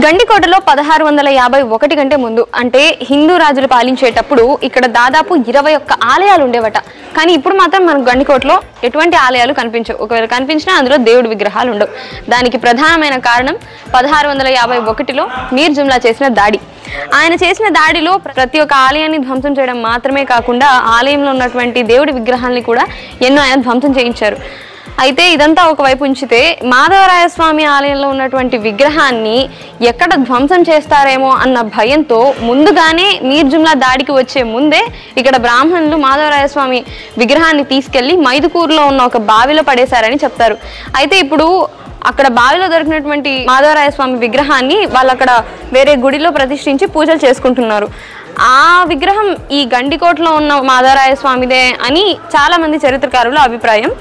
గండికోటలో 1651 కంటే ముందు అంటే హిందూ రాజులు పాలించేటప్పుడు ఇక్కడ దాదాపు 21 ఆలయాలు ఉండేవట. కానీ ఇప్పుడు మాత్రం మనకు గండికోటలో ఎటువంటి ఆలయాలు కనిపించవు. ఒకవేళ కనిపించినా అందులో దేవుడి విగ్రహాలు ఉండవు. దానికి ప్రధానమైన కారణం 1651లో మీర్ జుమ్లా చేసిన దాడి. ఆయన చేసిన దాడిలో ప్రతి ఒక్క ఆలయాన్ని ధ్వంసం చేయడం మాత్రమే కాకుండా ఆలయంలో ఉన్నటువంటి దేవుడి విగ్రహాలని కూడా ఎన్నో ఆయన ధ్వంసం చేయించారు. అయితే ఇదంతా ఒకవైపు ఉంచితే మాధవరాయస్వామి ఆలయంలో ఉన్నటువంటి విగ్రహాన్ని ఎక్కడ ధ్వంసం చేస్తారేమో అన్న భయంతో ముందుగానే మీర్ జుమ్లా దాడికి వచ్చే ముందే ఇక్కడ బ్రాహ్మణులు మాధవరాయస్వామి విగ్రహాన్ని తీసుకెళ్లి మైదుకూరులో ఉన్న ఒక బావిలో పడేశారని చెప్తారు. అయితే ఇప్పుడు అక్కడ బావిలో దొరికినటువంటి మాధవరాయస్వామి విగ్రహాన్ని వాళ్ళు అక్కడ వేరే గుడిలో ప్రతిష్ఠించి పూజలు చేసుకుంటున్నారు. ఆ విగ్రహం ఈ గండికోటలో ఉన్న మాధవరాయస్వామిదే అని చాలా మంది చరిత్రకారుల అభిప్రాయం.